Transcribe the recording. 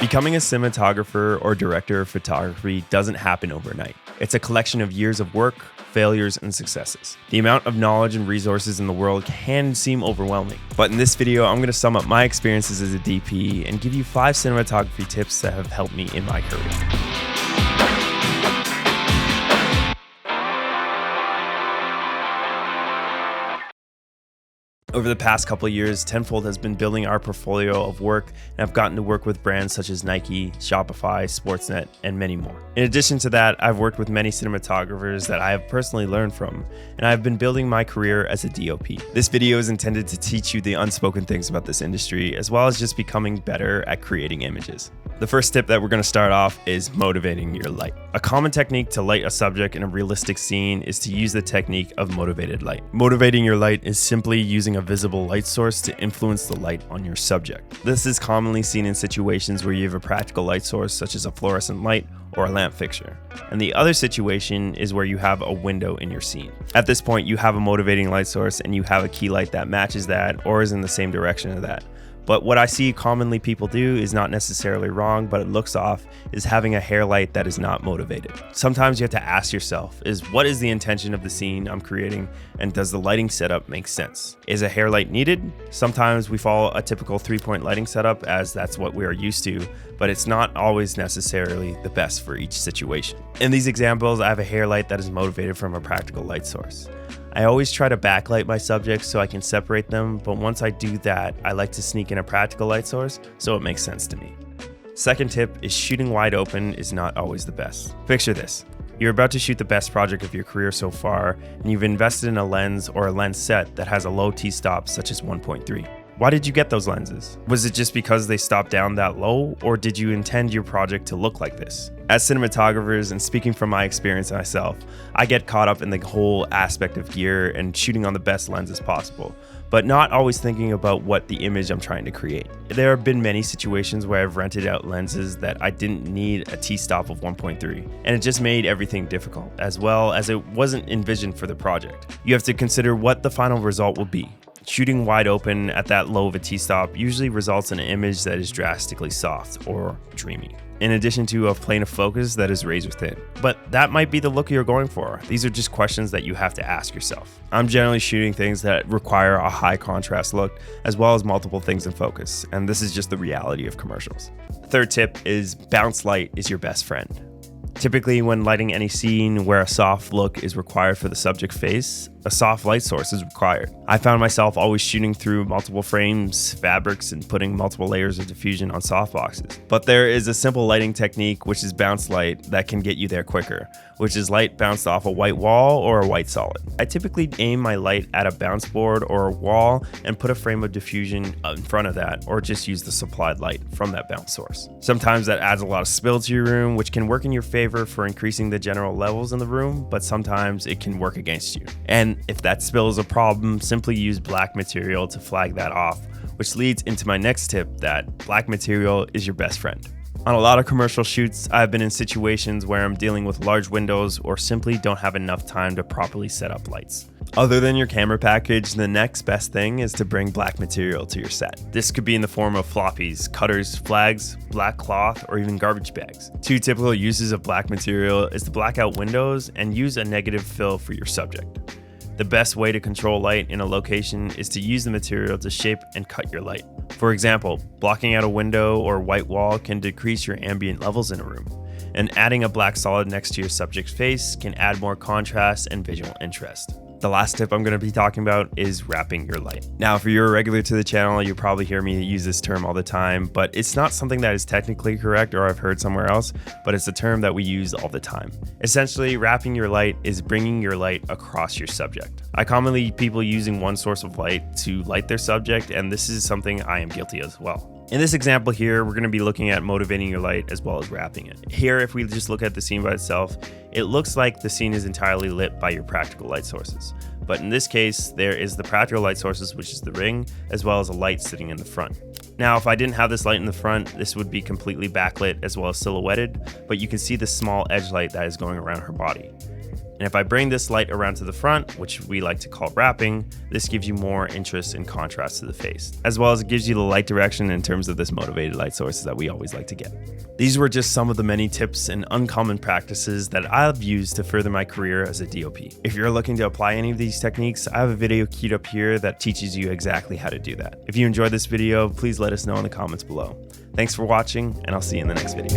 Becoming a cinematographer or director of photography doesn't happen overnight. It's a collection of years of work, failures, and successes. The amount of knowledge and resources in the world can seem overwhelming. But in this video, I'm going to sum up my experiences as a DP and give you 5 cinematography tips that have helped me in my career. Over the past couple of years, Tenfold has been building our portfolio of work, and I've gotten to work with brands such as Nike, Shopify, Sportsnet, and many more. In addition to that, I've worked with many cinematographers that I have personally learned from, and I've been building my career as a DOP. This video is intended to teach you the unspoken things about this industry, as well as just becoming better at creating images. The first tip that we're going to start off is motivating your light. A common technique to light a subject in a realistic scene is to use the technique of motivated light. Motivating your light is simply using a visible light source to influence the light on your subject. This is commonly seen in situations where you have a practical light source such as a fluorescent light or a lamp fixture. And the other situation is where you have a window in your scene. At this point, you have a motivating light source and you have a key light that matches that or is in the same direction of that. But what I see commonly people do is not necessarily wrong, but it looks off, is having a hair light that is not motivated. Sometimes you have to ask yourself, what is the intention of the scene I'm creating, and does the lighting setup make sense? Is a hair light needed? Sometimes we follow a typical 3-point lighting setup as that's what we are used to, but it's not always necessarily the best for each situation. In these examples, I have a hair light that is motivated from a practical light source. I always try to backlight my subjects so I can separate them, but once I do that, I like to sneak in a practical light source so it makes sense to me. Second tip is shooting wide open is not always the best. Picture this. You're about to shoot the best project of your career so far, and you've invested in a lens or a lens set that has a low t-stop such as 1.3. Why did you get those lenses? Was it just because they stopped down that low, or did you intend your project to look like this? As cinematographers, and speaking from my experience myself, I get caught up in the whole aspect of gear and shooting on the best lenses possible, but not always thinking about what the image I'm trying to create. There have been many situations where I've rented out lenses that I didn't need a t-stop of 1.3, and it just made everything difficult, as well as it wasn't envisioned for the project. You have to consider what the final result will be. Shooting wide open at that low of a t-stop usually results in an image that is drastically soft or dreamy, in addition to a plane of focus that is razor thin. But that might be the look you're going for. These are just questions that you have to ask yourself. I'm generally shooting things that require a high contrast look, as well as multiple things in focus, and this is just the reality of commercials. Third tip is bounce light is your best friend. Typically, when lighting any scene where a soft look is required for the subject face, a soft light source is required. I found myself always shooting through multiple frames, fabrics, and putting multiple layers of diffusion on softboxes. But there is a simple lighting technique, which is bounce light, that can get you there quicker, which is light bounced off a white wall or a white solid. I typically aim my light at a bounce board or a wall and put a frame of diffusion in front of that, or just use the supplied light from that bounce source. Sometimes that adds a lot of spill to your room, which can work in your favor for increasing the general levels in the room, but sometimes it can work against you. And if that spill is a problem, simply use black material to flag that off, which leads into my next tip that black material is your best friend. On a lot of commercial shoots, I've been in situations where I'm dealing with large windows or simply don't have enough time to properly set up lights. Other than your camera package, the next best thing is to bring black material to your set. This could be in the form of floppies, cutters, flags, black cloth, or even garbage bags. 2 typical uses of black material is to black out windows and use a negative fill for your subject. The best way to control light in a location is to use the material to shape and cut your light. For example, blocking out a window or white wall can decrease your ambient levels in a room, and adding a black solid next to your subject's face can add more contrast and visual interest. The last tip I'm going to be talking about is wrapping your light. Now, if you're a regular to the channel, you probably hear me use this term all the time, but it's not something that is technically correct or I've heard somewhere else, but it's a term that we use all the time. Essentially, wrapping your light is bringing your light across your subject. I commonly people using one source of light to light their subject, and this is something I am guilty of as well. In this example here, we're going to be looking at motivating your light as well as wrapping it. Here, if we just look at the scene by itself, it looks like the scene is entirely lit by your practical light sources. But in this case, there is the practical light sources, which is the ring, as well as a light sitting in the front. Now, if I didn't have this light in the front, this would be completely backlit as well as silhouetted, but you can see the small edge light that is going around her body. And if I bring this light around to the front, which we like to call wrapping, this gives you more interest and contrast to the face, as well as it gives you the light direction in terms of this motivated light sources that we always like to get. These were just some of the many tips and uncommon practices that I've used to further my career as a DOP. If you're looking to apply any of these techniques, I have a video queued up here that teaches you exactly how to do that. If you enjoyed this video, please let us know in the comments below. Thanks for watching, and I'll see you in the next video.